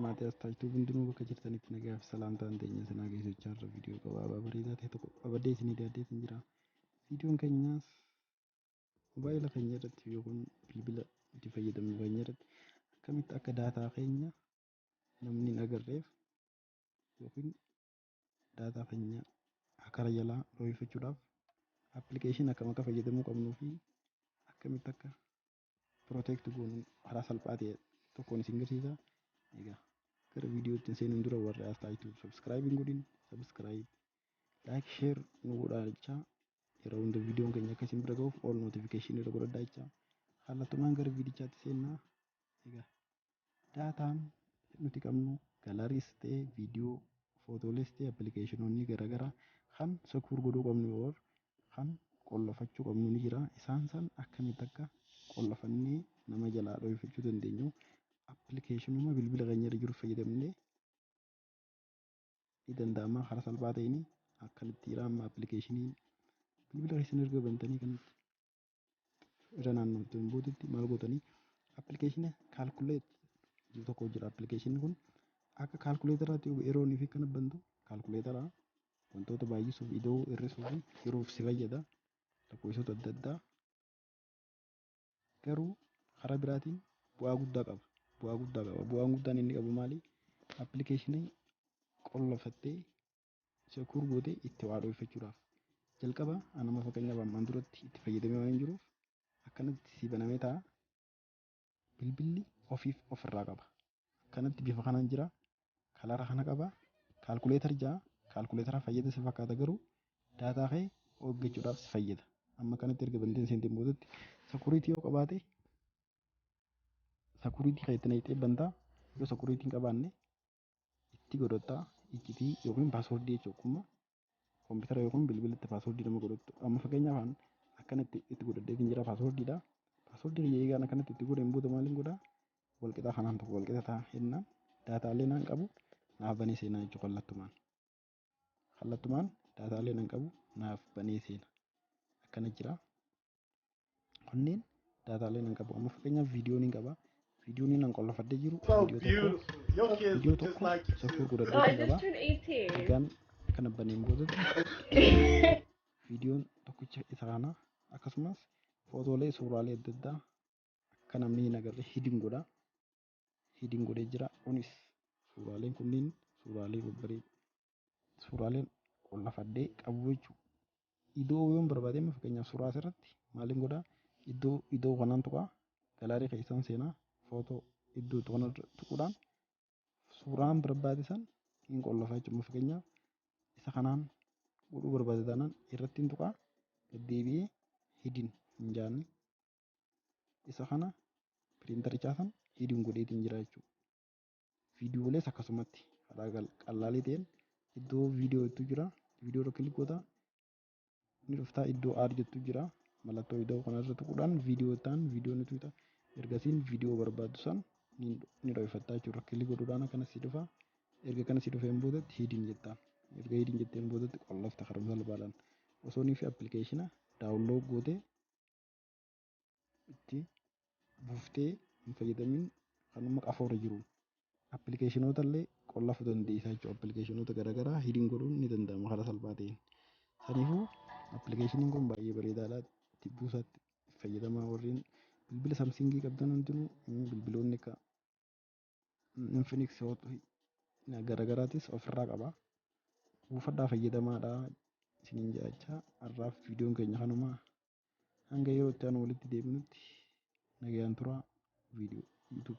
maatii as taasituu hundinuu bakka jirtanitti nagaa fi salaamtaan teenya sanaa geessichaa irra viidiyoo gabaabaa bareedaa ta'e tokko qabadee isinii dhiyaadhee jira. Viidiyoon keenyaas mobaayila keenya irratti yookiin bilbila itti fayyadamnu keenya irratti akkamitti akka daataa keenya namni hin agarreef yookiin daataa keenya akka jalaa dhohifachuudhaaf appilikeeshinii akkam akka fayyadamuu qabnuu fi akkamitti akka protect goonu karaa salphaa ta'e tokkoon isin garsiisa. Egaa gara viidiyootti seenuun dura warra as taasituu subscribe hin godhin subscribe like share nu godhaa jechaa yeroo hunda viidiyoon keenya akka isin bira ga'uuf all notification irra godhadhaa jechaa haalatumaan gara viidichaatti seennaa. Egaa daataan nuti qabnu galariis ta'e viidiyoo footoolees ta'e appilikeeshinoonni garaagaraa kan secuur godhuu qabnu yoo kan qollafachuu qabnu ni jira. Isaan san akkamitti akka qollafannee nama jalaa dhohifachuu dandeenyu appilikeeshinuma bilbila keenya irra jiru fayyadamnee ni danda'ama karaa salphaa ta'een akkamitti amma appilikeeshinii bilbila keessan erga bantanii kanatti irra naannootti boodetti maal gootanii appilikeeshinii kaalkuleet tokko jira. Appilikeeshiniin kun akka kaalkuleetaraatti yeroo inni fi kana bantu kaalkuleetara wantoota baay'isuuf ida'uu hir'isuuf yeruuf si fayyada. Lakkoofsota adda addaa garuu karaa biraatiin bu'aa guddaa qaba. Bu'aan guddaan inni qabu maali? Appilikeeshinii qollafattee secuur gootee itti waa dhohifachuudhaaf. Jalqaba anama fakkeenyaaf ammaan duratti itti fayyadamee waan hin jiruuf akkanatti si banamee ta'a. Bilbilli ofirraa qaba. Akkanatti bifa kanaan jira. Kalara kana qaba. Kaalkuleetar ja'a. Kaalkuleetara fayyada si fakkaata garuu daataa kee hojjechuudhaaf si fayyada. Amma kanatti erga banteen seenteen boodatti security yoo qabaate security keetti naqxee bantaa yoo security hin qabaanne itti godhattaa iccitii yookiin paaswordii jechuudha. Kompiitara yookiin bilbilatti paaswordii nama godhattu. Amma fakkeenyaaf akkanatti itti godhadhee jira paaswordiidha. Paaswordii eegaan akkanatti itti godheen booda maaliin godhaa? Walqixa kanaan tokko walqixa ta'a jennaan daataalee naan qabu naaf banee seenaa jechuudha kallattumaan. Kallattumaan daataalee naan qabu naaf banee seena. Akkana jira. Kunneen daataalee naan qabu. Amma fakkeenyaaf viidiyoo ni qaba. Viidiyoo ni naan qollafadhee jiru. Viidiyoo tokko secuur godhadhee qaba. Egaan kana baneen boodatti viidiyoon tokkicha isa kana akkasumas footoolee suuraalee adda addaa akka namni hin agarre hidin godha. Hidin godhee jira. Kunis suuraaleen kunniin suuraalee babbareedoo suuraaleen qollafadhee qabu jechuudha. Iddoo yoon barbaade fakkeenyaaf suuraa asirratti maaliin godhaa? Iddoo kanaan tuqaa galaarii keessan seenaa footoo iddoo kana tuquudhaan suuraan barbaade san hin qollafa jechuudha. Fakkeenyaaf isa kanaan godhuu barbaade taanaan irratti hin tuqaa deddeebi'ee hidin hin jaanne isa kana piriintarichaa san hidin godheetiin jira jechuudha. Viidiyoolees akkasumatti karaa qal'aalee ta'een iddoo viidiyootu jira. Viidiyoo irra kilik gootaa ni dhuftaa iddoo aad jettu jira. Mallattoo iddoo kanarra tuquudhaan viidiyoo ta'an viidiyoo ni tuuta. Ergasiin viidiyoo barbaaddu san ni dhohifattaa jechuudha. Kilik godhuudhaan akkanas si dhufa. Erga kana si dhufeen boodatti hidin jettaan. Erga hidin jetteen boodatti qollafta karaa salphaadhaan. Osoo ni fi appilikeeshina daawunlood gootee itti buuftee hin fayyadamin kanuma qafoorra jiru. Appilikeeshinoota illee qollafuu dandeessa jechuudha. Appilikeeshinoota garaagaraa hidin godhuun ni danda'ama karaa salphaa ta'een. Kanaafuu appilikeeshiniin kun baay'ee bareedaadha. Itti buusaatti fayyadamaa warreen bilbila saamsingii qabdan hundinuu bilbiloonni akka Infinix garaagaraatis ofirraa qaba. Buufadhaa fayyadamaadha. Isiniin jechaa har'aaf viidiyoon keenya kanuma hanga yeroo itti aanu walitti deebinutti nagayaan turaa viidiyoo.